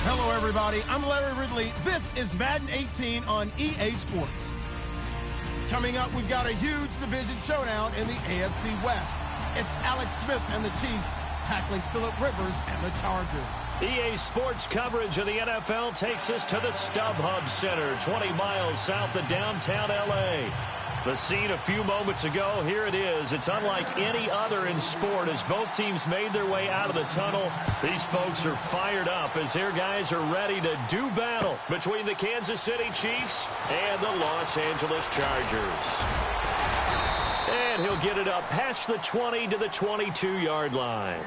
Hello, everybody. I'm Larry Ridley. This is Madden 18 on EA Sports. Coming up, we've got a huge division showdown in the AFC West. It's Alex Smith and the Chiefs tackling Phillip Rivers and the Chargers. EA Sports coverage of the NFL takes us to the StubHub Center, 20 miles south of downtown L.A. The scene a few moments ago, here it is. It's unlike any other in sport as both teams made their way out of the tunnel. These folks are fired up as their guys are ready to do battle between the Kansas City Chiefs and the Los Angeles Chargers. And he'll get it up past the 20 to the 22-yard line.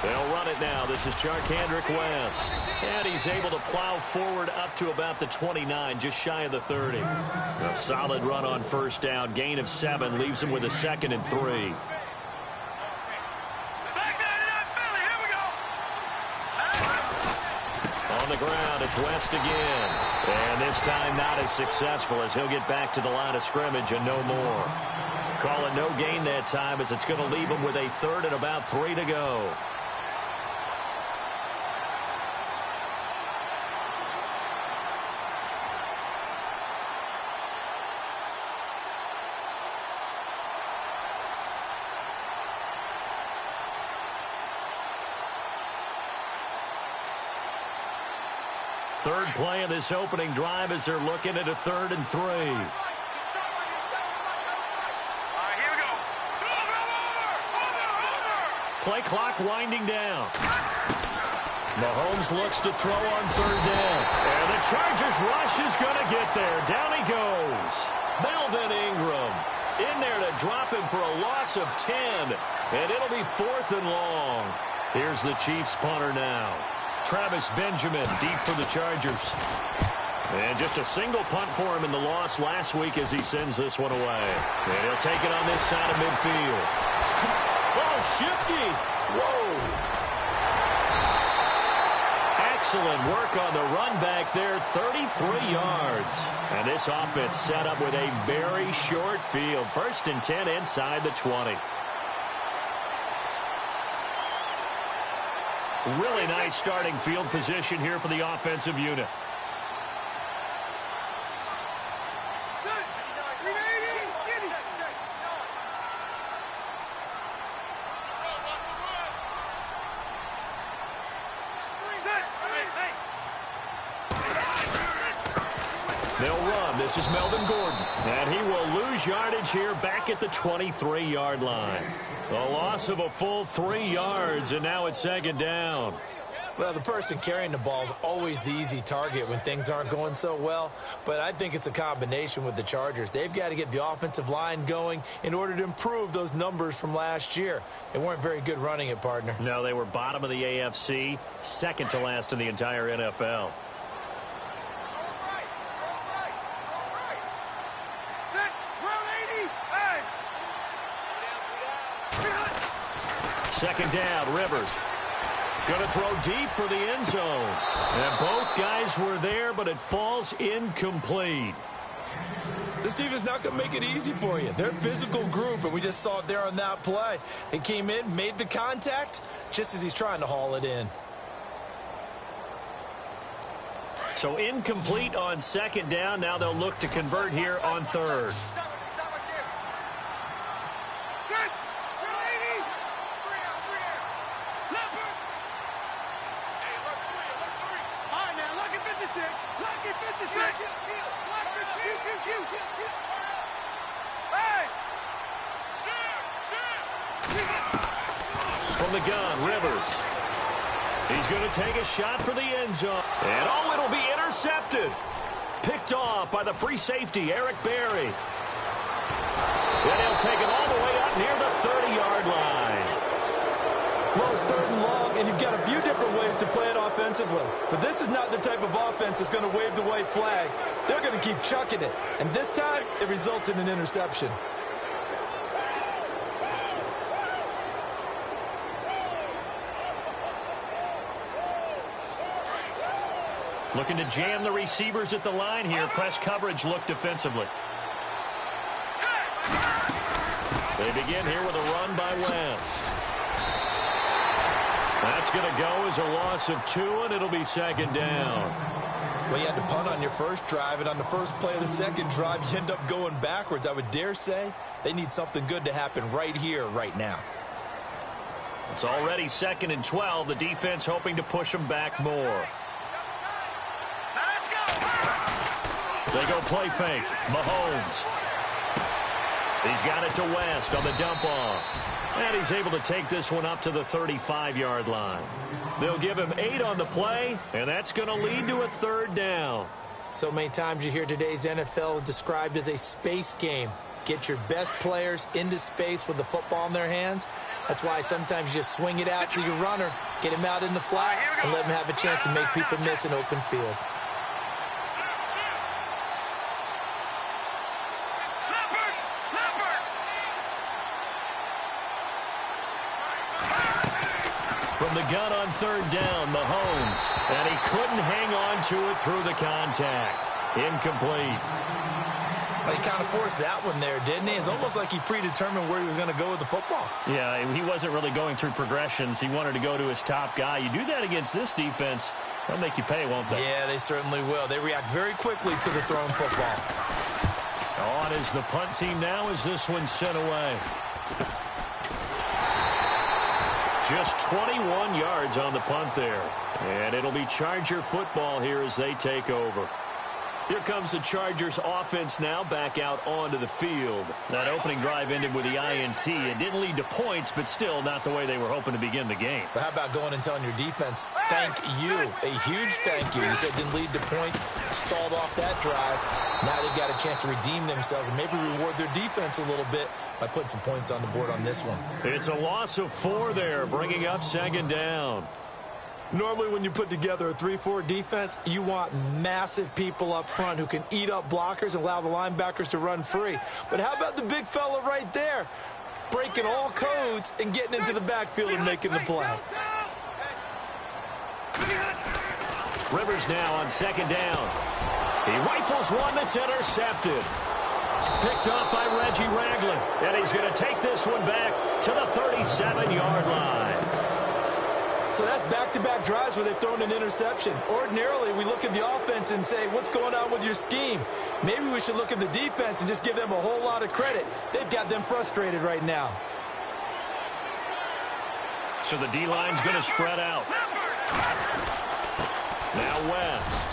They'll run it now. This is Charkandrick West. And he's able to plow forward up to about the 29, just shy of the 30. A solid run on first down. Gain of 7 leaves him with a 2nd and 3. On the ground, it's West again. And this time not as successful as he'll get back to the line of scrimmage and no more. Call it no gain that time as it's going to leave him with a 3rd and about 3 to go. Third play of this opening drive as they're looking at a 3rd and 3. Play clock winding down. Mahomes looks to throw on 3rd down. And the Chargers rush is going to get there. Down he goes. Melvin Ingram in there to drop him for a loss of 10. And it'll be 4th and long. Here's the Chiefs punter now. Travis Benjamin deep for the Chargers. And just a single punt for him in the loss last week as he sends this one away. And he'll take it on this side of midfield. Oh, shifty. Whoa. Excellent work on the run back there, 33 yards. And this offense set up with a very short field. 1st and 10 inside the 20. Really nice starting field position here for the offensive unit. They'll run. This is Melvin Gordon. And he will lose yardage here back at the 23-yard line. A loss of a full 3 yards, and now it's second down. Well, the person carrying the ball is always the easy target when things aren't going so well. But I think it's a combination with the Chargers. They've got to get the offensive line going in order to improve those numbers from last year. They weren't very good running it, partner. No, they were bottom of the AFC, second to last in the entire NFL. Second down, Rivers. Going to throw deep for the end zone. And both guys were there, but it falls incomplete. This team is not going to make it easy for you. They're a physical group, and we just saw it there on that play. They came in, made the contact, just as he's trying to haul it in. So incomplete on second down. Now they'll look to convert here on third. From the gun, Rivers. He's going to take a shot for the end zone. And oh, it'll be intercepted. Picked off by the free safety, Eric Berry. And he'll take it all the way up near the 30-yard line. Well, it's third and long, and you've got a few different ways to play it offensively. But this is not the type of offense that's going to wave the white flag. They're going to keep chucking it. And this time, it results in an interception. Looking to jam the receivers at the line here. Press coverage look defensively. They begin here with a run by West. That's going to go as a loss of 2, and it'll be second down. Well, you had to punt on your first drive, and on the first play of the second drive, you end up going backwards. I would dare say they need something good to happen right here, right now. It's already second and 12. The defense hoping to push them back more. They go play fake. Mahomes. He's got it to West on the dump off. And he's able to take this one up to the 35-yard line. They'll give him 8 on the play, and that's going to lead to a third down. So many times you hear today's NFL described as a space game. Get your best players into space with the football in their hands. That's why sometimes you just swing it out to your runner, get him out in the flat, and let him have a chance to make people miss an open field. From the gun on third down, Mahomes. And he couldn't hang on to it through the contact. Incomplete. Well, he kind of forced that one there, didn't he? It's almost like he predetermined where he was going to go with the football. Yeah, he wasn't really going through progressions. He wanted to go to his top guy. You do that against this defense, they'll make you pay, won't they? Yeah, they certainly will. They react very quickly to the thrown football. On is the punt team now as this one's sent away. Just 21 yards on the punt there. And it'll be Charger football here as they take over. Here comes the Chargers offense now back out onto the field. That opening drive ended with the INT. It didn't lead to points, but still not the way they were hoping to begin the game. But how about going and telling your defense, thank you, a huge thank you. You said it didn't lead to points, stalled off that drive. Now they've got a chance to redeem themselves and maybe reward their defense a little bit by putting some points on the board on this one. It's a loss of 4 there, bringing up second down. Normally when you put together a 3-4 defense, you want massive people up front who can eat up blockers and allow the linebackers to run free. But how about the big fella right there, breaking all codes and getting into the backfield and making the play? Rivers now on second down. He rifles one that's intercepted. Picked off by Reggie Ragland. And he's going to take this one back to the 37-yard line. So that's back-to-back drives where they've thrown an interception. Ordinarily, we look at the offense and say, what's going on with your scheme? Maybe we should look at the defense and just give them a whole lot of credit. They've got them frustrated right now. So the D-line's going to spread out. Now West.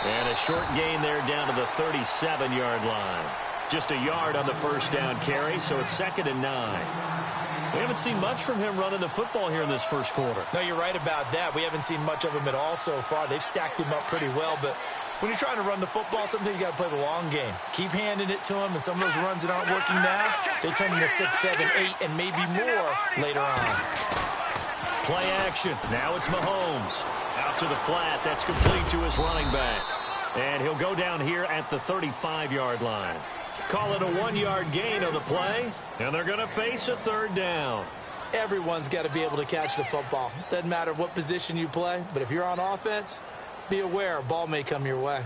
And a short gain there down to the 37-yard line. Just a yard on the first down carry, so it's 2nd and 9. We haven't seen much from him running the football here in this first quarter. No, you're right about that. We haven't seen much of him at all so far. They've stacked him up pretty well, but when you're trying to run the football, sometimes you got to play the long game. Keep handing it to him, and some of those runs that aren't working now, they turn into 6, 7, 8, and maybe more later on. Play action. Now it's Mahomes. Out to the flat. That's complete to his running back. And he'll go down here at the 35-yard line. Call it a 1-yard gain on the play, and they're going to face a 3rd down. Everyone's got to be able to catch the football. Doesn't matter what position you play, but if you're on offense, be aware a ball may come your way.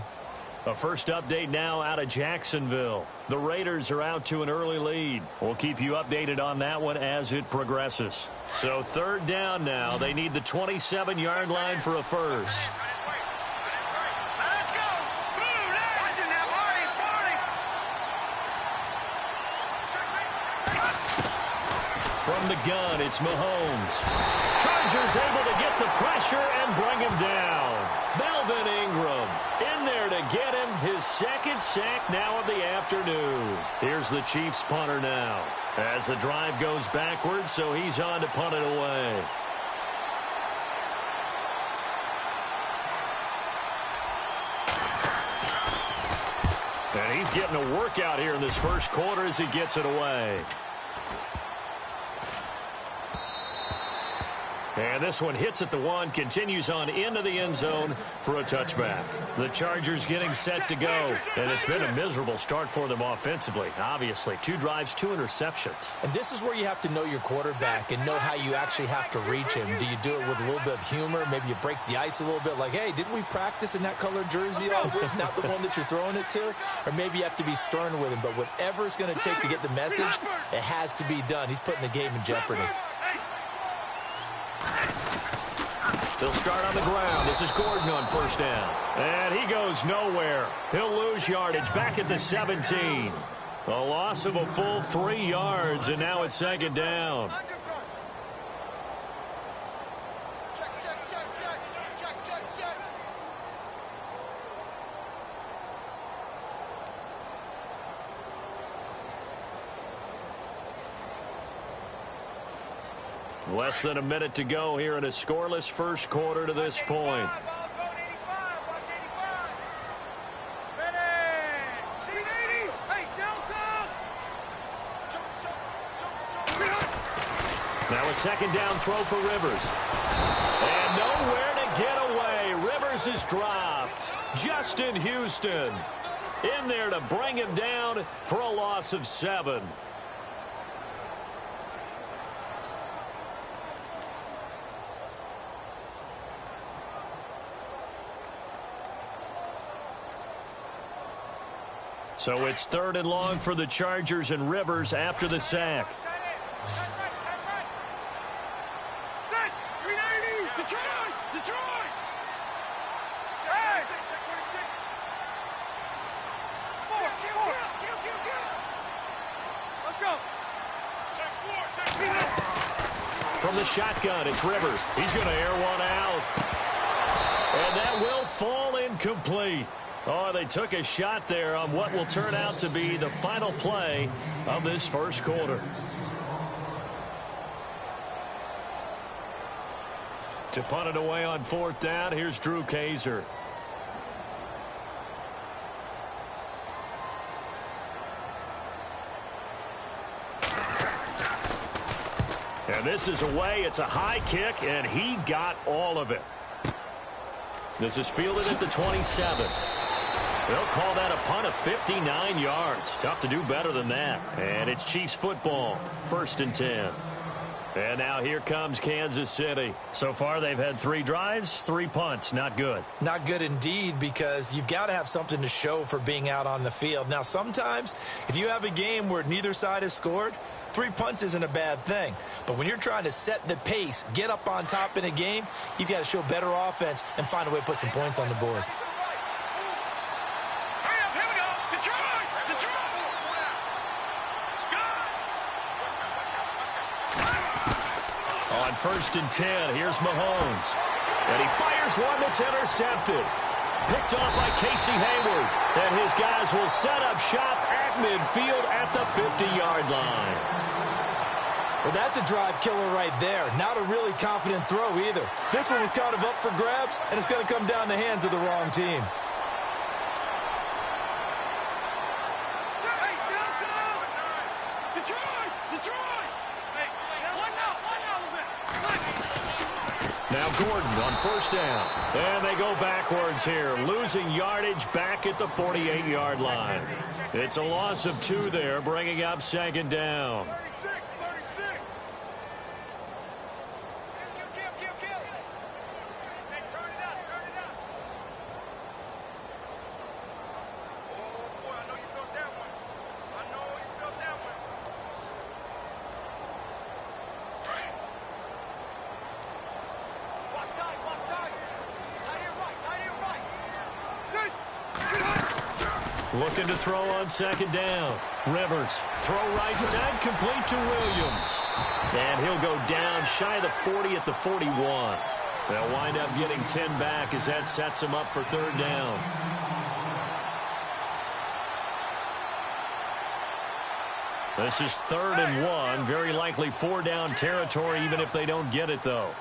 A first update now out of Jacksonville. The Raiders are out to an early lead. We'll keep you updated on that one as it progresses. So 3rd down now. They need the 27-yard line for a first. From the gun, it's Mahomes. Chargers able to get the pressure and bring him down. Melvin Ingram in there to get him his 2nd sack now of the afternoon. Here's the Chiefs punter now. As the drive goes backwards, so he's on to punt it away. And he's getting a workout here in this first quarter as he gets it away. And this one hits at the 1, continues on into the end zone for a touchback. The Chargers getting set to go. And it's been a miserable start for them offensively. Obviously, 2 drives, 2 interceptions. And this is where you have to know your quarterback and know how you actually have to reach him. Do you do it with a little bit of humor? Maybe you break the ice a little bit like, hey, didn't we practice in that colored jersey all week? Not the one that you're throwing it to? Or maybe you have to be stern with him. But whatever it's going to take to get the message, it has to be done. He's putting the game in jeopardy. They'll start on the ground. This is Gordon on first down. And he goes nowhere. He'll lose yardage back at the 17. A loss of a full 3 yards, and now it's 2nd down. Less than a minute to go here in a scoreless first quarter to this point. Now a 2nd down throw for Rivers. And nowhere to get away. Rivers is dropped. Justin Houston in there to bring him down for a loss of 7. So it's 3rd and long for the Chargers, and Rivers after the sack. From the shotgun, it's Rivers. He's going to air one out. And that will fall incomplete. Oh, they took a shot there on what will turn out to be the final play of this first quarter. To punt it away on 4th down, here's Drew Kaiser. And this is away. It's a high kick, and he got all of it. This is fielded at the 27. They'll call that a punt of 59 yards. Tough to do better than that. And it's Chiefs football, 1st and 10. And now here comes Kansas City. So far they've had 3 drives, 3 punts. Not good. Not good indeed, because you've got to have something to show for being out on the field. Now sometimes if you have a game where neither side has scored, 3 punts isn't a bad thing. But when you're trying to set the pace, get up on top in a game, you've got to show better offense and find a way to put some points on the board. On 1st and 10, here's Mahomes. And he fires one that's intercepted. Picked off by Casey Hayward. And his guys will set up shop at midfield at the 50-yard line. Well, that's a drive killer right there. Not a really confident throw either. This one was kind of up for grabs, and it's going to come down the hands of the wrong team. Now Gordon on first down. And they go backwards here, losing yardage back at the 48-yard line. It's a loss of 2 there, bringing up second down. Looking to throw on second down. Rivers, throw right side, complete to Williams. And he'll go down shy of the 40 at the 41. They'll wind up getting 10 back as that sets them up for third down. This is 3rd and 1. Very likely 4-down territory, even if they don't get it, though.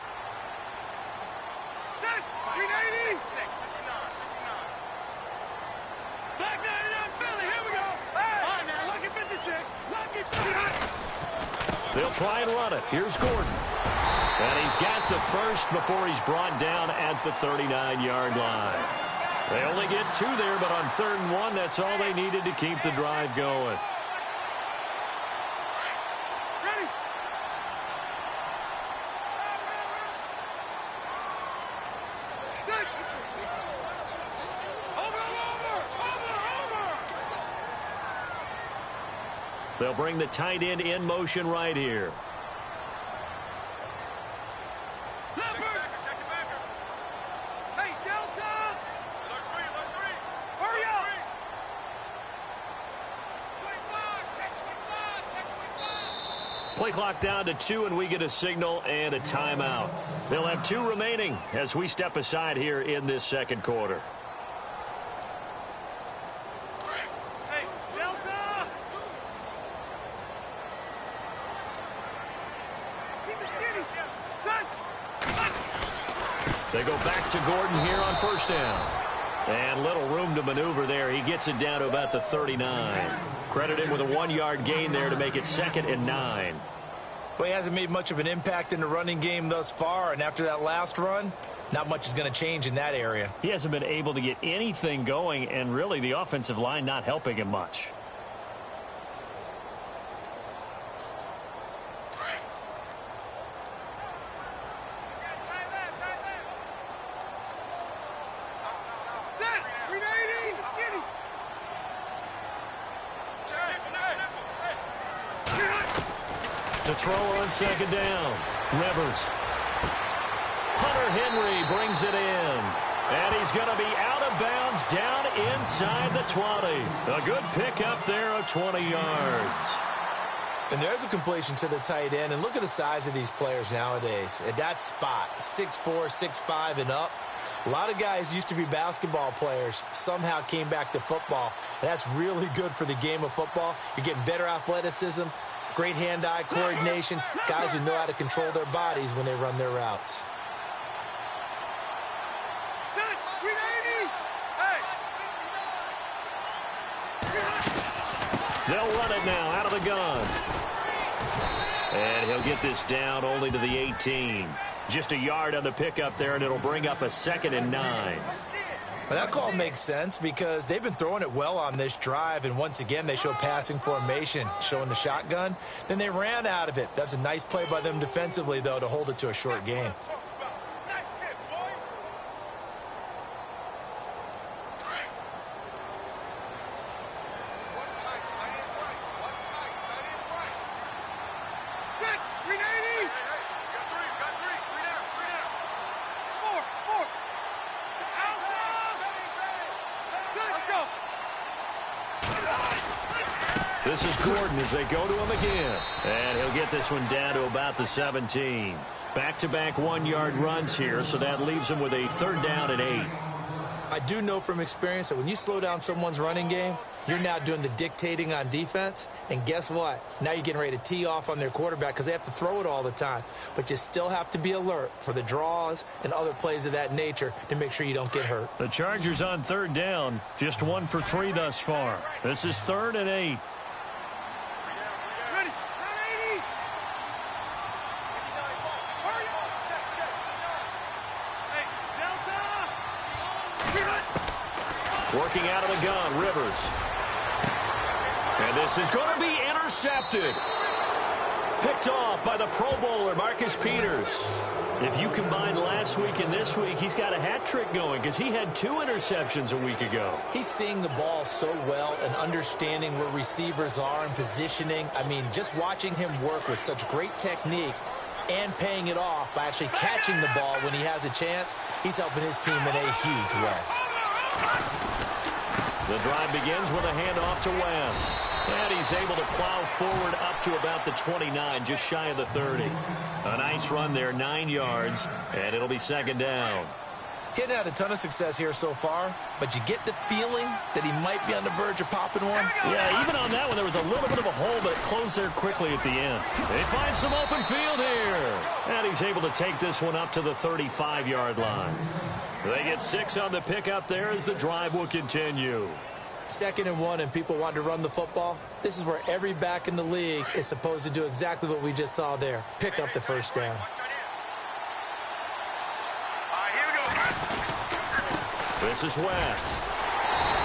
They'll try and run it. Here's Gordon. And he's got the first before he's brought down at the 39-yard line. They only get 2 there, but on 3rd and 1, that's all they needed to keep the drive going. They'll bring the tight end in motion right here. Hey, Delta! Hurry up! Play clock down to 2, and we get a signal and a timeout. They'll have 2 remaining as we step aside here in this second quarter. They go back to Gordon here on first down. And little room to maneuver there. He gets it down to about the 39. Credit him with a 1-yard gain there to make it 2nd and 9. Well, he hasn't made much of an impact in the running game thus far, and after that last run, not much is going to change in that area. He hasn't been able to get anything going, and really the offensive line not helping him much. To throw on second down. Rivers. Hunter Henry brings it in. And he's going to be out of bounds down inside the 20. A good pickup there of 20 yards. And there's a completion to the tight end. And look at the size of these players nowadays. At that spot, 6'4", 6'5", and up. A lot of guys used to be basketball players, somehow came back to football. And that's really good for the game of football. You're getting better athleticism, great hand-eye coordination, guys who know how to control their bodies when they run their routes. They'll run it now out of the gun. And he'll get this down only to the 18. Just a yard on the pickup there, and it'll bring up a 2nd and 9. Well, that call makes sense because they've been throwing it well on this drive, and once again they show passing formation, showing the shotgun. Then they ran out of it. That's a nice play by them defensively, though, to hold it to a short gain. This is Gordon as they go to him again. And he'll get this one down to about the 17. Back-to-back 1-yard runs here, so that leaves him with a 3rd down and 8. I do know from experience that when you slow down someone's running game, you're now doing the dictating on defense. And guess what? Now you're getting ready to tee off on their quarterback because they have to throw it all the time. But you still have to be alert for the draws and other plays of that nature to make sure you don't get hurt. The Chargers on third down, just 1 for 3 thus far. This is 3rd and 8. Ready. 80. Hey, Delta. Working out of the gun, Rivers. And this is going to be intercepted. Picked off by the Pro Bowler, Marcus Peters. If you combine last week and this week, he's got a hat trick going because he had 2 interceptions a week ago. He's seeing the ball so well and understanding where receivers are and positioning. I mean, just watching him work with such great technique and paying it off by actually catching the ball when he has a chance, he's helping his team in a huge way. The drive begins with a handoff to West. And he's able to plow forward up to about the 29, just shy of the 30. A nice run there, 9 yards, and it'll be 2nd down. He hadn't had a ton of success here so far, but you get the feeling that he might be on the verge of popping one. Yeah, even on that one, there was a little bit of a hole, but it closed there quickly at the end. They find some open field here. And he's able to take this one up to the 35-yard line. They get 6 on the pickup there as the drive will continue. 2nd and 1 and people want to run the football. This is where every back in the league is supposed to do exactly what we just saw there. Pick up the 1st down. This is West.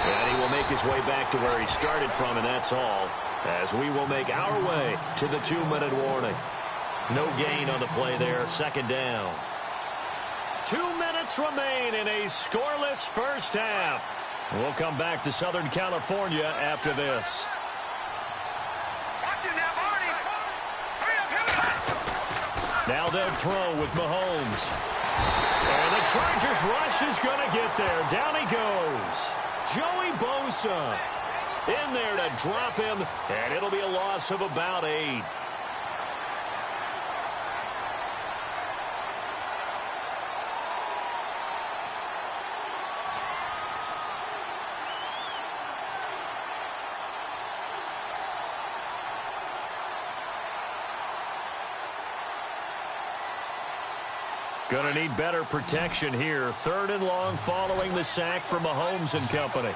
And he will make his way back to where he started from, and that's all, as we will make our way to the 2-minute warning. No gain on the play there, 2nd down. 2 minutes remain in a scoreless first half. We'll come back to Southern California after this. Now they'll throw with Mahomes. And the Chargers rush is going to get there. Down he goes. Joey Bosa in there to drop him, and it'll be a loss of about 8. Going to need better protection here. 3rd and long following the sack from Mahomes and company.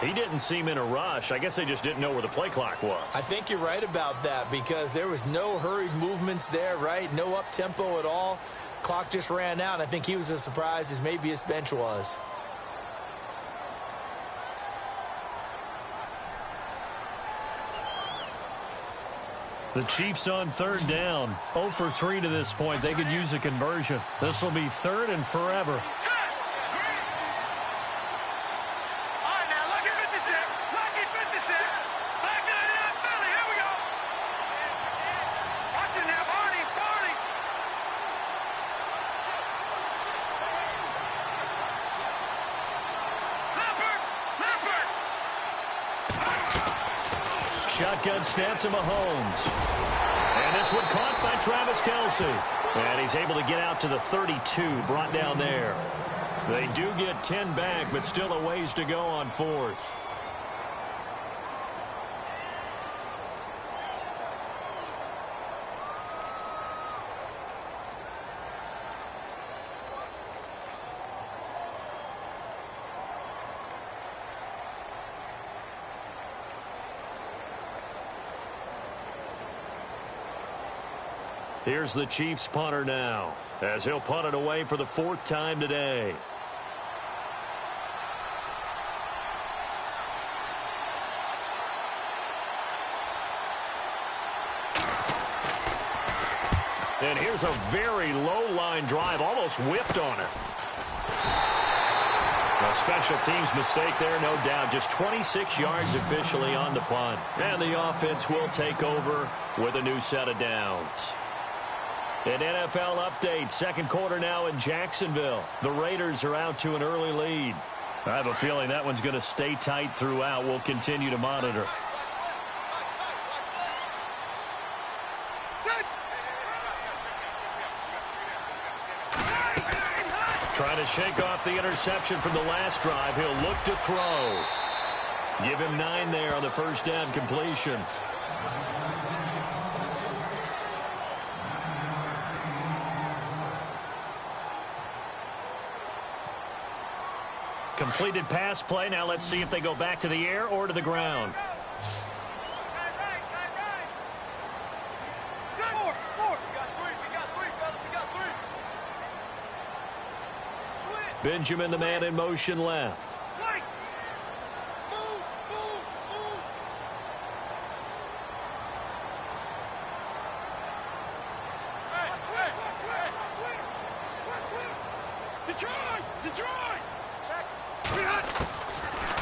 He didn't seem in a rush. I guess they just didn't know where the play clock was. I think you're right about that because there was no hurried movements there, right? No up-tempo at all. Clock just ran out. I think he was as surprised as maybe his bench was. The Chiefs on 3rd down. 0 for 3 to this point. They could use a conversion. This will be 3rd and forever. Shotgun snap to Mahomes. And this one caught by Travis Kelce. And he's able to get out to the 32, brought down there. They do get 10 back, but still a ways to go on 4th. Here's the Chiefs punter now, as he'll punt it away for the 4th time today. And here's a very low-line drive, almost whiffed on it. A special teams mistake there, no doubt. Just 26 yards officially on the punt. And the offense will take over with a new set of downs. An NFL update, 2nd quarter now in Jacksonville. The Raiders are out to an early lead. I have a feeling that one's going to stay tight throughout. We'll continue to monitor. Trying to shake off the interception from the last drive. He'll look to throw. Give him 9 there on the first down completion. Completed pass play. Now let's see if they go back to the air or to the ground. Benjamin, the man in motion left.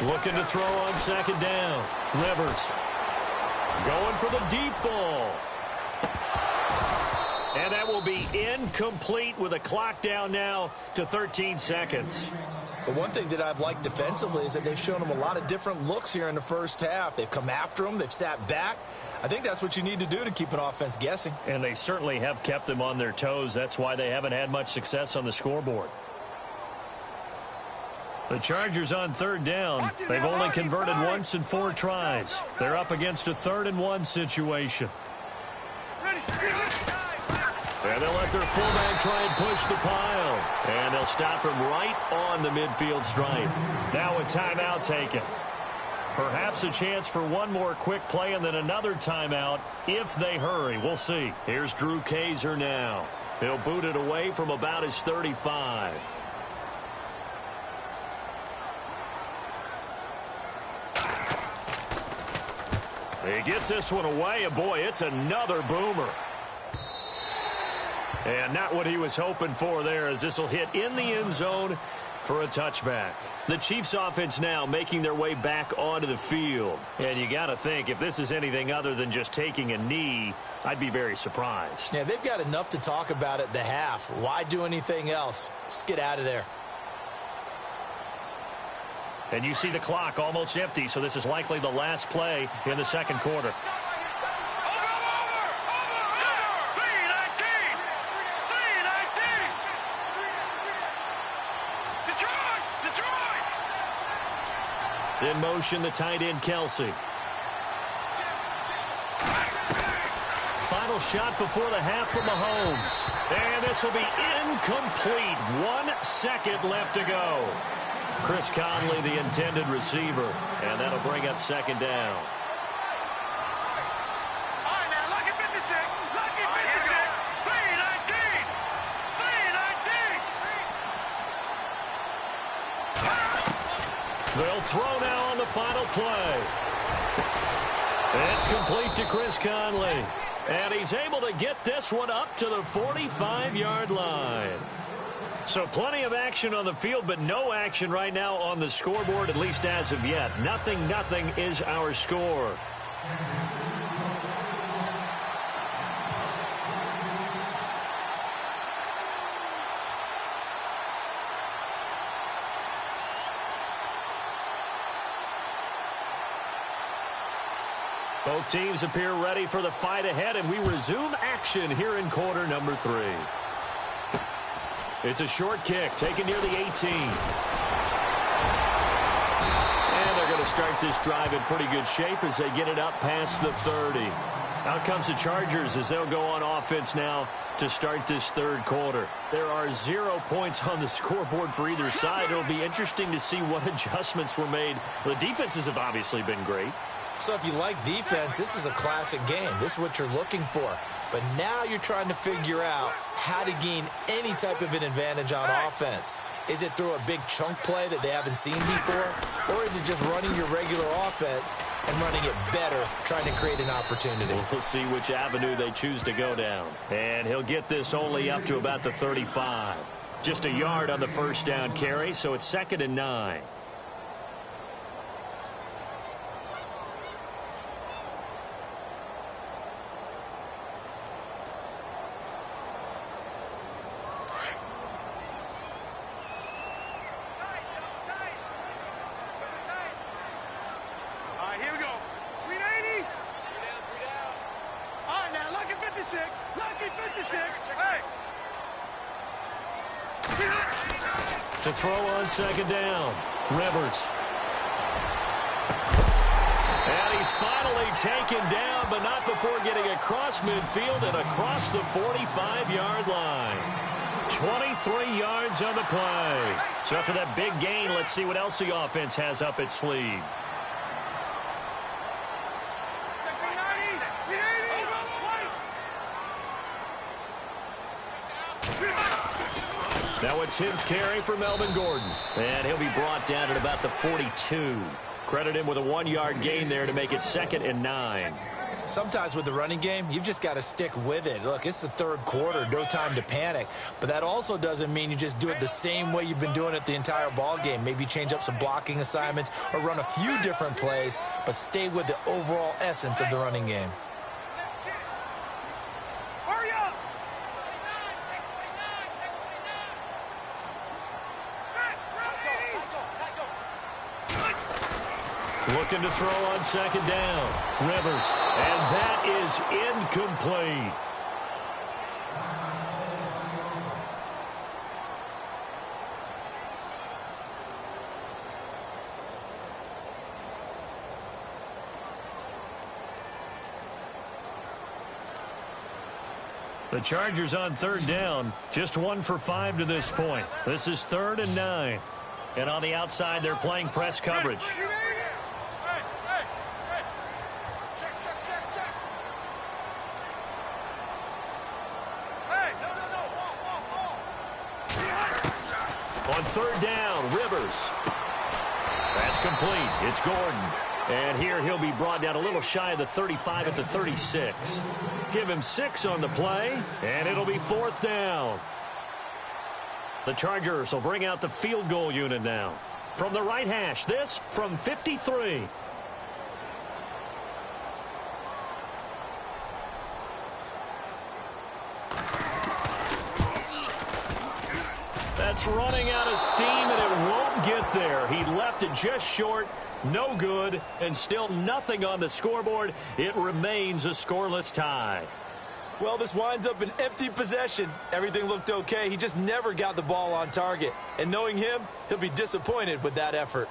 Looking to throw on second down. Rivers going for the deep ball. And that will be incomplete with a clock down now to 13 seconds. The one thing that I've liked defensively is that they've shown them a lot of different looks here in the first half. They've come after them. They've sat back. I think that's what you need to do to keep an offense guessing. And they certainly have kept them on their toes. That's why they haven't had much success on the scoreboard. The Chargers on third down. They've only converted once in 4 tries. They're up against a 3rd and 1 situation. And they'll let their fullback try and push the pile. And they'll stop him right on the midfield stripe. Now a timeout taken. Perhaps a chance for one more quick play and then another timeout if they hurry. We'll see. Here's Drew Kaiser now. He'll boot it away from about his 35. He gets this one away, and boy, it's another boomer. And not what he was hoping for there, as this will hit in the end zone for a touchback. The Chiefs offense now making their way back onto the field. And you got to think, if this is anything other than just taking a knee, I'd be very surprised. Yeah, they've got enough to talk about at the half. Why do anything else? Just get out of there. And you see the clock almost empty, so this is likely the last play in the second quarter. In motion, the tight end, Kelsey. Final shot before the half from Mahomes. And this will be incomplete. 1 second left to go. Chris Conley, the intended receiver, and that'll bring up second down. All right, now, lucky 56, lucky 56, 319, 319. They'll throw now on the final play. It's complete to Chris Conley, and he's able to get this one up to the 45-yard line. So plenty of action on the field, but no action right now on the scoreboard, at least as of yet. 0-0 is our score. Both teams appear ready for the fight ahead, and we resume action here in quarter number 3. It's a short kick taken near the 18. And they're going to start this drive in pretty good shape as they get it up past the 30. Out comes the Chargers as they'll go on offense now to start this third quarter. There are 0 points on the scoreboard for either side. It'll be interesting to see what adjustments were made. The defenses have obviously been great. So if you like defense, this is a classic game. This is what you're looking for. But now you're trying to figure out how to gain any type of an advantage on offense. Is it through a big chunk play that they haven't seen before? Or is it just running your regular offense and running it better, trying to create an opportunity? We'll see which avenue they choose to go down. And he'll get this only up to about the 35. Just a yard on the first down carry, so it's 2nd and 9. 56. Lucky 56. Hey. To throw on second down. Rivers. And he's finally taken down, but not before getting across midfield and across the 45-yard line. 23 yards on the play. So after that big gain, let's see what else the offense has up its sleeve. Now a 10th carry for Melvin Gordon. And he'll be brought down at about the 42. Credit him with a 1-yard gain there to make it 2nd and 9. Sometimes with the running game, you've just got to stick with it. Look, it's the third quarter, no time to panic. But that also doesn't mean you just do it the same way you've been doing it the entire ball game. Maybe change up some blocking assignments or run a few different plays, but stay with the overall essence of the running game. Hurry up. Looking to throw on second down. Rivers. And that is incomplete. The Chargers on third down. Just 1 for 5 to this point. This is 3rd and 9. And on the outside, they're playing press coverage. On third down, Rivers. That's complete. It's Gordon. And here he'll be brought down a little shy of the 35 at the 36. Give him 6 on the play, and it'll be 4th down. The Chargers will bring out the field goal unit now. From the right hash, this from 53. That's running out of steam, and it won't get there. He left it just short, no good, and still nothing on the scoreboard. It remains a scoreless tie. Well, this winds up an empty possession. Everything looked okay. He just never got the ball on target. And knowing him, he'll be disappointed with that effort.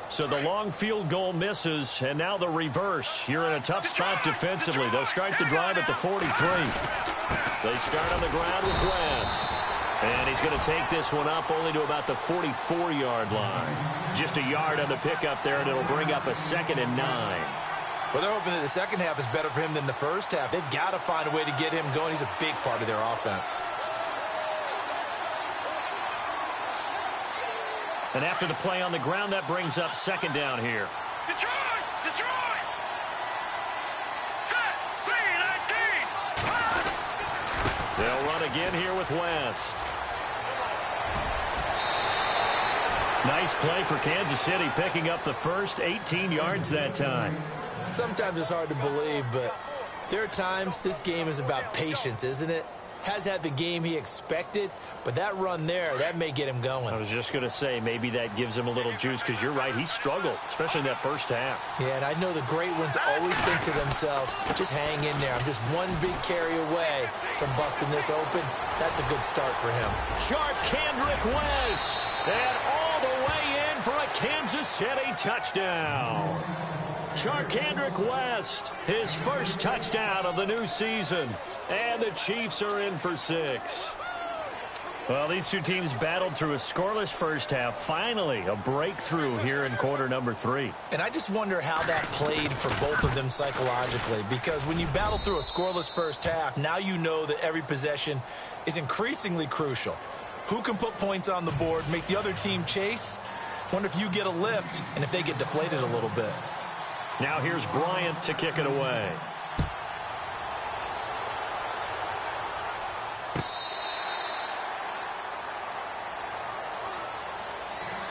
So the long field goal misses, and now the reverse. You're in a tough spot defensively. They'll start the drive at the 43. They start on the ground with West. And he's going to take this one up only to about the 44-yard line. Just a yard on the pickup there, and it'll bring up a 2nd and 9. Well, they're hoping that the second half is better for him than the first half. They've got to find a way to get him going. He's a big part of their offense. And after the play on the ground, that brings up 2nd down here. Detroit! Detroit! Set! 3-19! They'll run again here with West. Nice play for Kansas City, picking up the first 18 yards that time. Sometimes it's hard to believe, but there are times this game is about patience, isn't it? Has had the game he expected, but that run there, that may get him going. I was just going to say, maybe that gives him a little juice, because you're right, he struggled, especially in that first half. Yeah, and I know the great ones always think to themselves, just hang in there. I'm just one big carry away from busting this open. That's a good start for him. Kendrick West, and all the way in for a Kansas City touchdown. Kendrick West, his first touchdown of the new season. And the Chiefs are in for 6. Well, these two teams battled through a scoreless first half. Finally, a breakthrough here in quarter number 3. And I just wonder how that played for both of them psychologically. Because when you battle through a scoreless first half, now you know that every possession is increasingly crucial. Who can put points on the board, make the other team chase? Wonder if you get a lift and if they get deflated a little bit. Now here's Bryant to kick it away.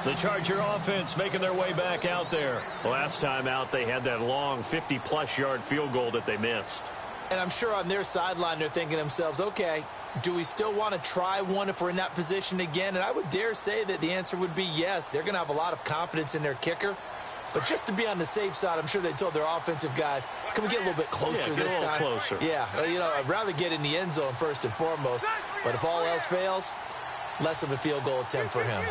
The Charger offense making their way back out there. Last time out, they had that long 50-plus yard field goal that they missed. And I'm sure on their sideline, they're thinking to themselves, okay, do we still want to try one if we're in that position again? And I would dare say that the answer would be yes. They're going to have a lot of confidence in their kicker. But just to be on the safe side, I'm sure they told their offensive guys, can we get a little bit closer this time? Closer. Yeah, you know, I'd rather get in the end zone first and foremost. But if all else fails, less of a field goal attempt for him.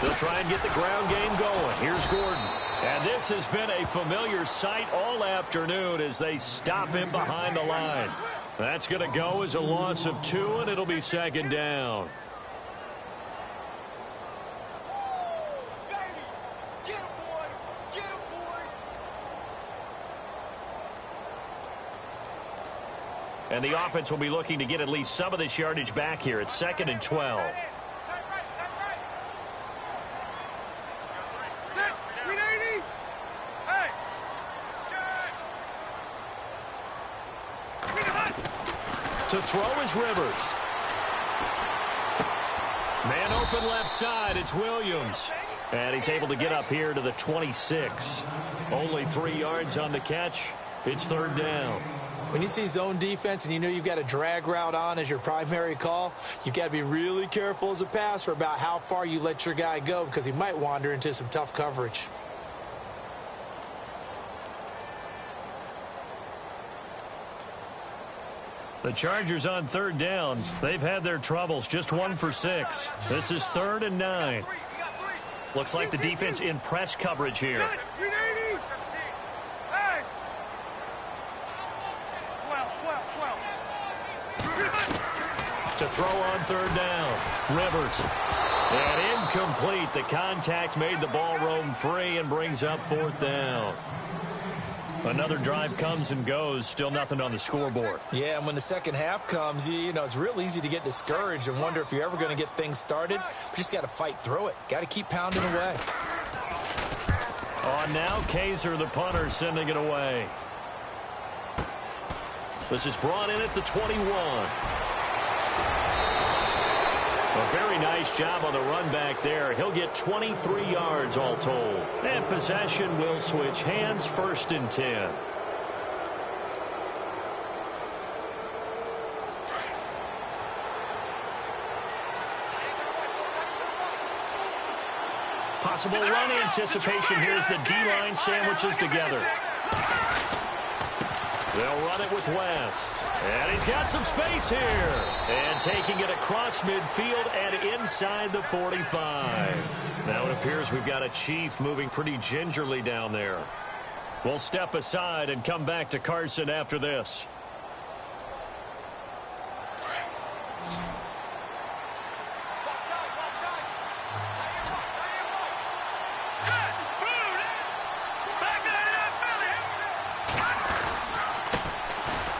They'll try and get the ground game going. Here's Gordon. And this has been a familiar sight all afternoon as they stop him behind the line. That's going to go as a loss of 2, and it'll be second down. And the offense will be looking to get at least some of this yardage back here. It's 2nd and 12. To throw is Rivers. Man open left side, it's Williams. And he's able to get up here to the 26. Only 3 yards on the catch. It's 3rd down. When you see zone defense and you know you've got a drag route on as your primary call, you've got to be really careful as a passer about how far you let your guy go because he might wander into some tough coverage. The Chargers on 3rd down. They've had their troubles, just 1 for 6. This is 3rd and 9. Looks like the defense in press coverage here. To throw on 3rd down, Rivers. And incomplete. The contact made the ball roam free and brings up 4th down. Another drive comes and goes, still nothing on the scoreboard. Yeah, and when the second half comes, you know, it's real easy to get discouraged and wonder if you're ever going to get things started. You just got to fight through it. Got to keep pounding away. On now, Kaiser, the punter, sending it away. This is brought in at the 21. A very nice job on the run back there. He'll get 23 yards all told. And possession will switch hands, 1st and 10. Possible run anticipation here as the D-line sandwiches together. They'll run it with West. And he's got some space here. And taking it across midfield and inside the 45. Now it appears we've got a Chief moving pretty gingerly down there. We'll step aside and come back to Carson after this.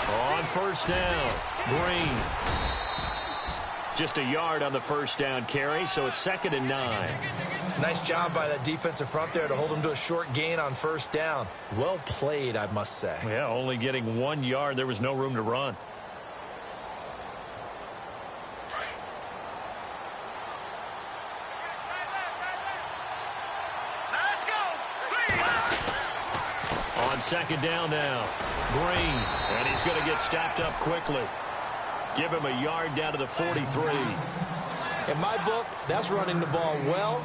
On 1st down, Green. Just a yard on the 1st down carry, so it's 2nd and 9. Nice job by that defensive front there to hold him to a short gain on 1st down. Well played, I must say. Yeah, only getting 1 yard. There was no room to run. Let's go. On 2nd down now, Green. And he's going to get stopped up quickly. Give him a yard down to the 43. In my book, that's running the ball well,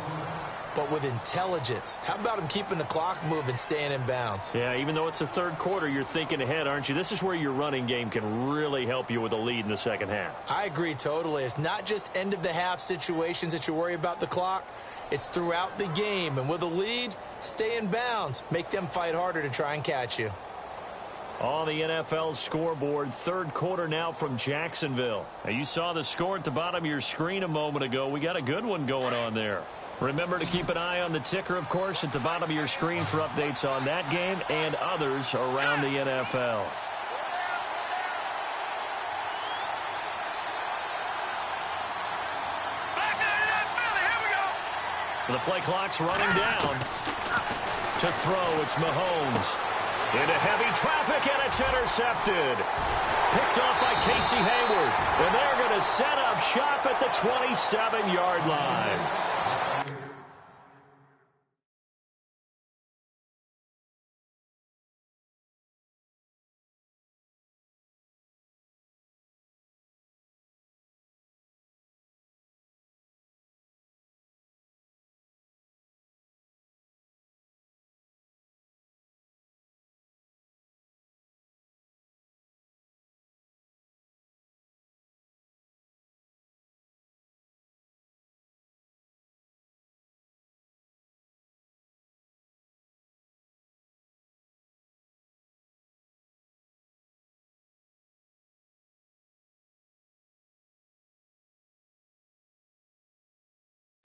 but with intelligence. How about him keeping the clock moving, staying in bounds? Yeah, even though it's the 3rd quarter, you're thinking ahead, aren't you? This is where your running game can really help you with a lead in the 2nd half. I agree totally. It's not just end-of-the-half situations that you worry about the clock. It's throughout the game. And with a lead, stay in bounds. Make them fight harder to try and catch you. On the NFL scoreboard, 3rd quarter now from Jacksonville. Now, you saw the score at the bottom of your screen a moment ago. We got a good one going on there. Remember to keep an eye on the ticker, of course, at the bottom of your screen for updates on that game and others around the NFL. The play clock's running down. To throw, it's Mahomes. Into heavy traffic, and it's intercepted. Picked off by Casey Hayward. And they're going to set up shop at the 27-yard line.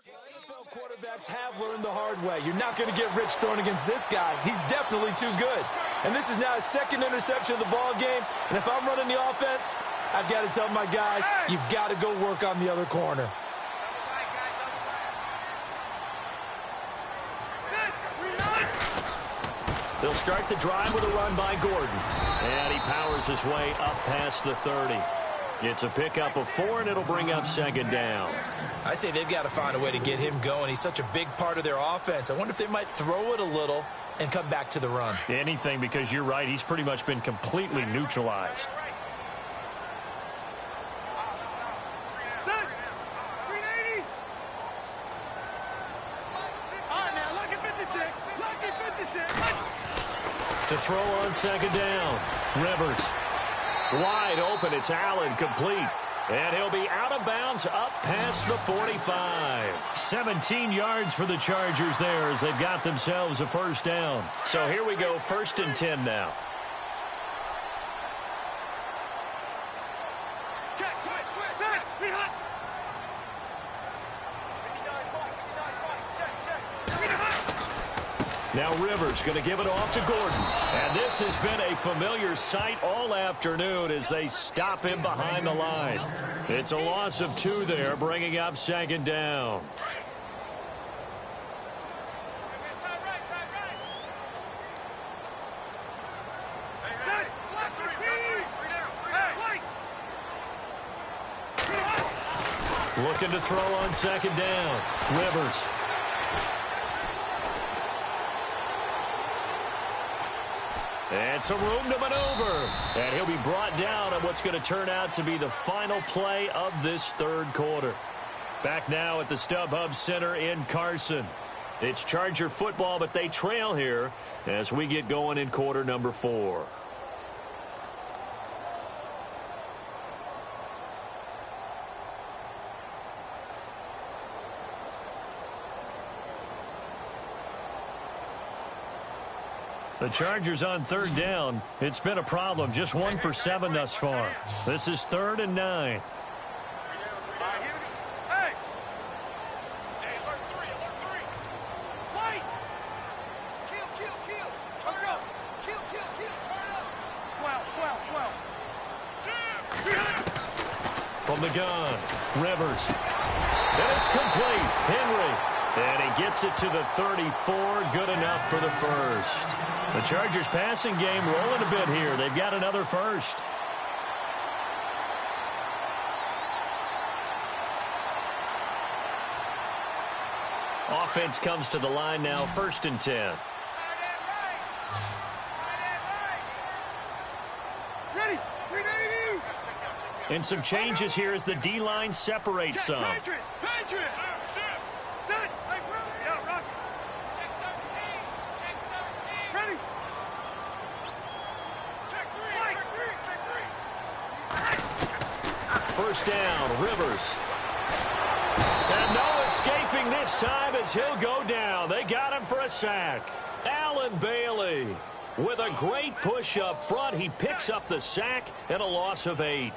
NFL quarterbacks have learned the hard way. You're not going to get rich throwing against this guy. He's definitely too good. And this is now his second interception of the ball game. And if I'm running the offense, I've got to tell my guys, you've got to go work on the other corner. They'll start the drive with a run by Gordon. And he powers his way up past the 30. It's a pickup of 4, and it'll bring up second down. I'd say they've got to find a way to get him going. He's such a big part of their offense. I wonder if they might throw it a little and come back to the run. Anything, because you're right. He's pretty much been completely neutralized. To throw on second down. Rivers. Wide open. It's Allen, complete. And he'll be out of bounds up past the 45. 17 yards for the Chargers there as they've got themselves a first down. So here we go, 1st and 10 now. Now Rivers going to give it off to Gordon. And this has been a familiar sight all afternoon as they stop him behind the line. It's a loss of 2 there, bringing up second down. Looking to throw on second down. Rivers. And some room to maneuver. And he'll be brought down on what's going to turn out to be the final play of this third quarter. Back now at the StubHub Center in Carson. It's Charger football, but they trail here as we get going in quarter number 4. The Chargers on third down. It's been a problem. Just 1 for 7 thus far. This is 3rd and 9. From the gun, Rivers. And it's complete. Henry. And he gets it to the 34. Good enough for the first. The Chargers passing game rolling a bit here. They've got another first. Offense comes to the line now, 1st and 10. And some changes here as the D-line separates some. First down, Rivers. And no escaping this time as he'll go down. They got him for a sack. Allen Bailey with a great push up front. He picks up the sack and a loss of 8.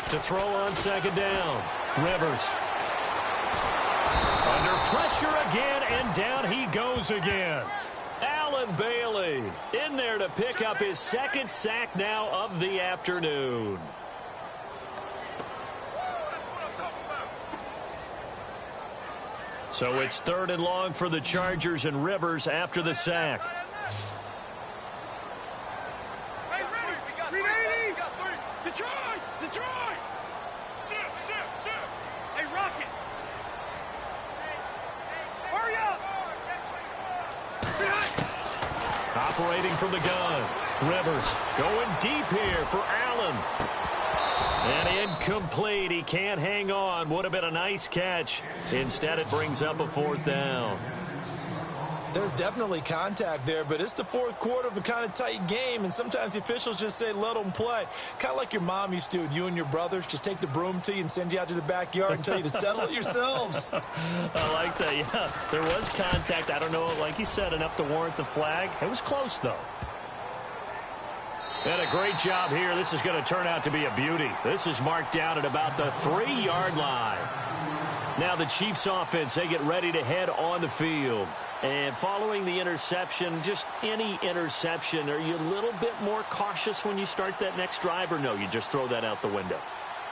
To throw on second down. Rivers. Under pressure again, and down he goes again. Allen Bailey in there to pick up his 2nd sack now of the afternoon. So it's 3rd and long for the Chargers, and Rivers after the sack. Operating from the gun. Rivers going deep here for Allen. And incomplete. He can't hang on. Would have been a nice catch. Instead, it brings up a 4th down. There's definitely contact there, but it's the 4th quarter of a kind of tight game, and sometimes the officials just say, let them play. Kind of like your mom used to do with you and your brothers. Just take the broom to you and send you out to the backyard and tell you to settle it yourselves. I like that, yeah. There was contact. I don't know, like you said, enough to warrant the flag. It was close, though. And a great job here. This is going to turn out to be a beauty. This is marked down at about the 3-yard line. Now the Chiefs offense, they get ready to head on the field. And following the interception, just any interception, are you a little bit more cautious when you start that next drive, or no, you just throw that out the window?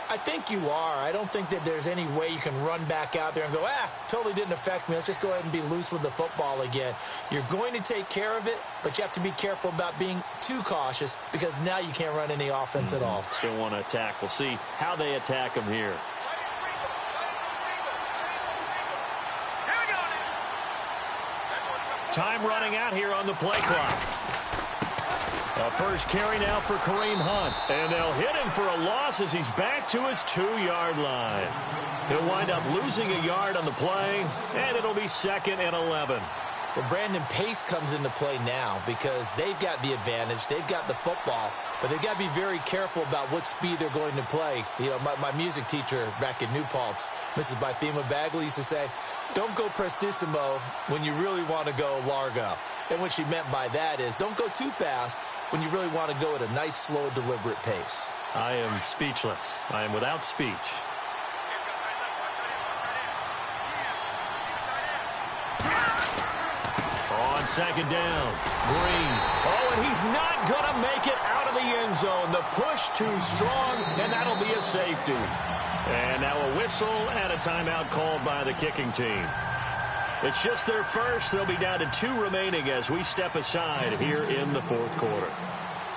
I think you are. I don't think that there's any way you can run back out there and go, totally didn't affect me. Let's just go ahead and be loose with the football again. You're going to take care of it, but you have to be careful about being too cautious because now you can't run any offense at all. Still want to attack. We'll see how they attack them here. Time running out here on the play clock. A first carry now for Kareem Hunt. And they'll hit him for a loss as he's back to his 2-yard line. He'll wind up losing a yard on the play, and it'll be 2nd and 11. Well, Brandon, pace comes into play now because they've got the advantage. They've got the football, but they've got to be very careful about what speed they're going to play. You know, my music teacher back in New Paltz, Mrs. Bythema Bagley, used to say, don't go prestissimo when you really want to go largo. And what she meant by that is don't go too fast when you really want to go at a nice, slow, deliberate pace. I am speechless. I am without speech. On 2nd down, Green. Oh, and he's not going to make it out of the end zone. The push too strong, and that'll be a safety. And now a whistle and a timeout called by the kicking team. It's just their first. They'll be down to 2 remaining as we step aside here in the 4th quarter.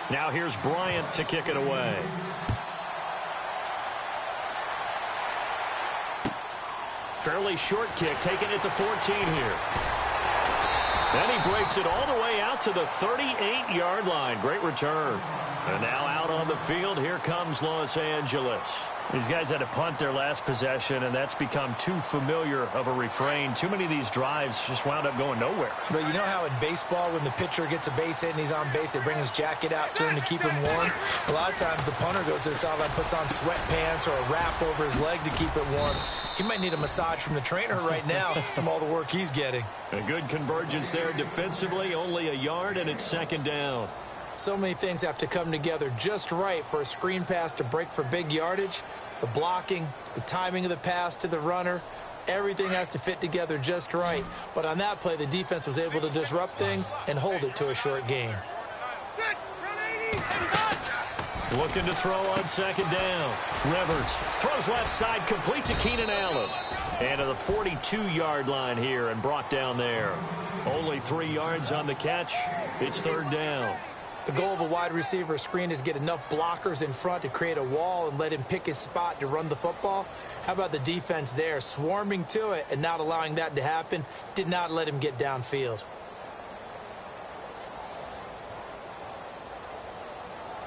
Now here's Bryant to kick it away. Fairly short kick, taken at the 14 here. Then he breaks it all the way out to the 38-yard line. Great return. And now out on the field, here comes Los Angeles. These guys had to punt their last possession, and that's become too familiar of a refrain. Too many of these drives just wound up going nowhere. But you know how in baseball, when the pitcher gets a base hit and he's on base, they bring his jacket out to him to keep him warm? A lot of times the punter goes to the sideline, puts on sweatpants or a wrap over his leg to keep it warm. He might need a massage from the trainer right now from all the work he's getting. A good convergence there defensively, only a yard, and it's 2nd down. So many things have to come together just right for a screen pass to break for big yardage. The blocking, the timing of the pass to the runner, everything has to fit together just right. But on that play, the defense was able to disrupt things and hold it to a short gain. Looking to throw on 2nd down. Rivers throws left side, complete to Keenan Allen. And to the 42-yard line here and brought down there. Only 3 yards on the catch. It's 3rd down. The goal of a wide receiver screen is get enough blockers in front to create a wall and let him pick his spot to run the football. How about the defense there, swarming to it and not allowing that to happen? Did not let him get downfield.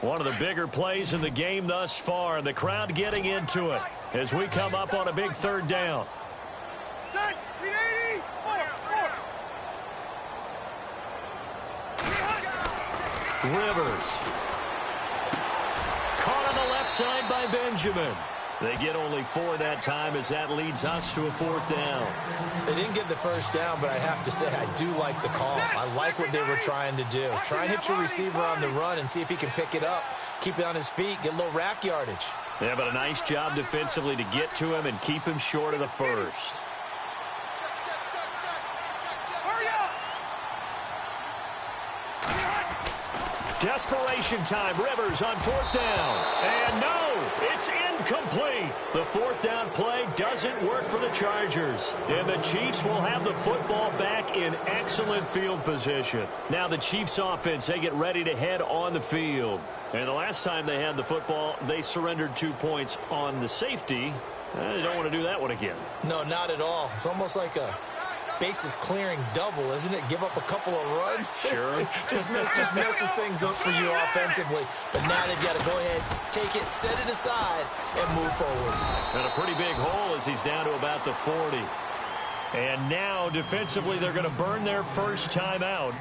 One of the bigger plays in the game thus far, and the crowd getting into it as we come up on a big 3rd down. Rivers. Caught on the left side by Benjamin. They get only 4 that time as that leads us to a 4th down. They didn't get the first down, but I have to say I do like the call. I like what they were trying to do. Try and hit your receiver on the run and see if he can pick it up. Keep it on his feet, get a little rack yardage. Yeah, but a nice job defensively to get to him and keep him short of the first. Desperation time. Rivers on 4th down. And no, it's incomplete. The 4th down play doesn't work for the Chargers. And the Chiefs will have the football back in excellent field position. Now the Chiefs offense, they get ready to head on the field. And the last time they had the football, they surrendered 2 points on the safety. They don't want to do that one again. No, not at all. It's almost like a bases clearing double, isn't it? Give up a couple of runs. Sure. just messes things up for you offensively. But now they've got to go ahead, take it, set it aside, and move forward. And a pretty big hole as he's down to about the 40. And now, defensively, they're going to burn their first timeout.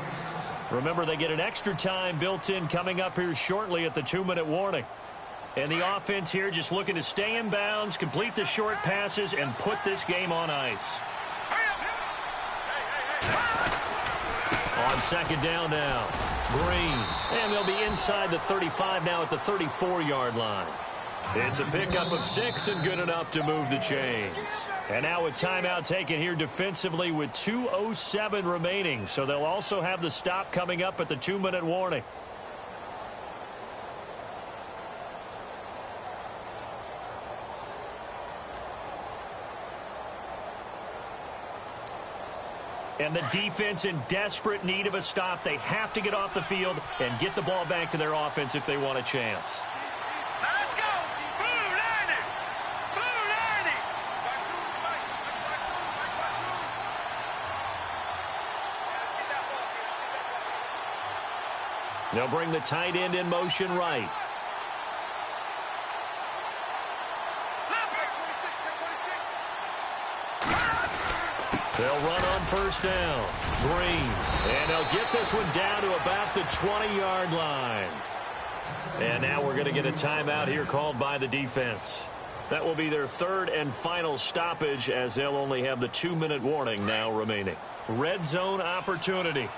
Remember, they get an extra time built in coming up here shortly at the 2-minute warning. And the offense here just looking to stay in bounds, complete the short passes, and put this game on ice. On second down now, Green. And they'll be inside the 35 now at the 34-yard line. It's a pickup of 6 and good enough to move the chains. And now a timeout taken here defensively with 2:07 remaining. So they'll also have the stop coming up at the 2-minute warning. And the defense in desperate need of a stop. They have to get off the field and get the ball back to their offense if they want a chance. Now let's go. Blue 90. Blue 90. They'll bring the tight end in motion right. They'll run on first down. Green. And they'll get this one down to about the 20-yard line. And now we're going to get a timeout here called by the defense. That will be their third and final stoppage as they'll only have the 2-minute warning now remaining. Red zone opportunity.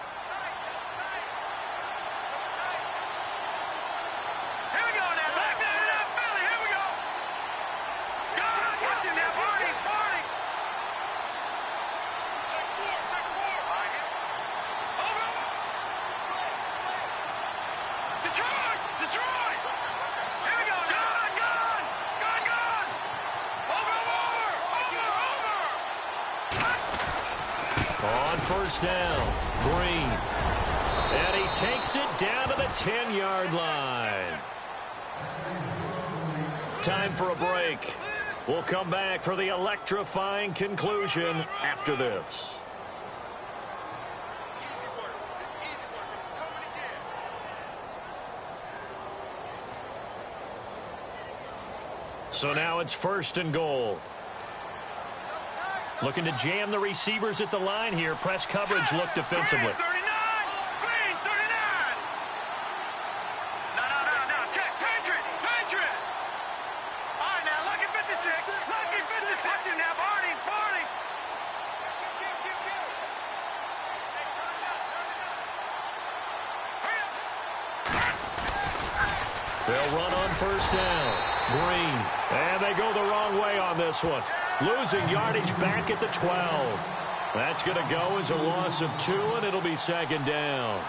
First down, Green. And he takes it down to the 10-yard line. Time for a break. We'll come back for the electrifying conclusion after this. So now it's first and goal. Looking to jam the receivers at the line here. Press coverage look defensively. Green 39. Green 39. No. Check. Patriot. All right, now, lucky 56. Lucky 56. Watch him now, Barney. They'll run on first down. Green. And they go the wrong way on this one. Losing yardage back at the 12. That's going to go as a loss of 2, and it'll be second down.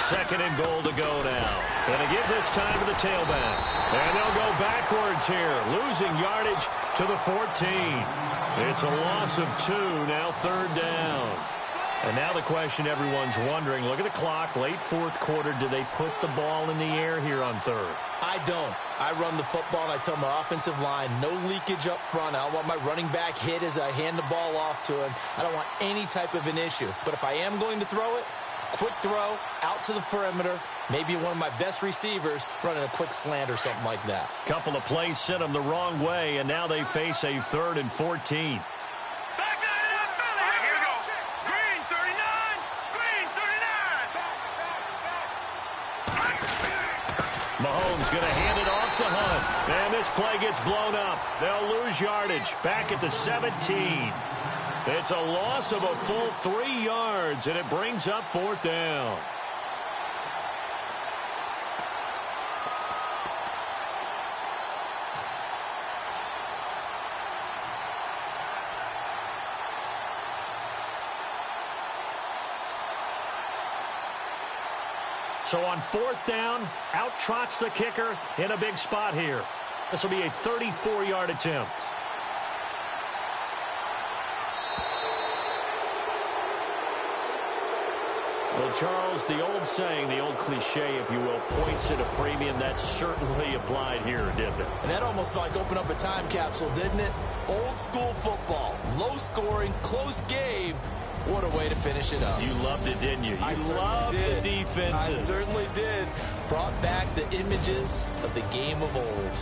Second and goal to go now. Going to give this time to the tailback. And they'll go backwards here, losing yardage to the 14. It's a loss of 2, now third down. And now the question everyone's wondering, look at the clock, late fourth quarter, do they put the ball in the air here on third? I don't. I run the football, and I tell my offensive line, no leakage up front. I don't want my running back hit as I hand the ball off to him. I don't want any type of an issue. But if I am going to throw it, quick throw, out to the perimeter, maybe one of my best receivers running a quick slant or something like that. Couple of plays sent them the wrong way, and now they face a 3rd and 14. Back line it up, Philly. Right, here we go. Green 39. Green 39. Mahomes going to hand it off to Hunt. And this play gets blown up. They'll lose yardage back at the 17. It's a loss of a full 3 yards, and it brings up 4th down. So on 4th down, out trots the kicker in a big spot here. This will be a 34-yard attempt. Well, Charles, the old saying, the old cliche, if you will, points at a premium. That certainly applied here, didn't it? And that almost like opened up a time capsule, didn't it? Old school football, low scoring, close game. What a way to finish it up. You loved it, didn't you? You loved the defenses. I certainly did. Brought back the images of the game of old.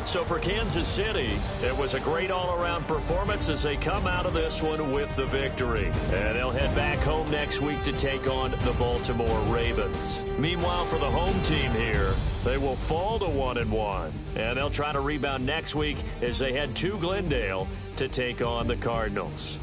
So for Kansas City, it was a great all-around performance as they come out of this one with the victory. And they'll head back home next week to take on the Baltimore Ravens. Meanwhile, for the home team here, they will fall to 1-1. And they'll try to rebound next week as they head to Glendale to take on the Cardinals.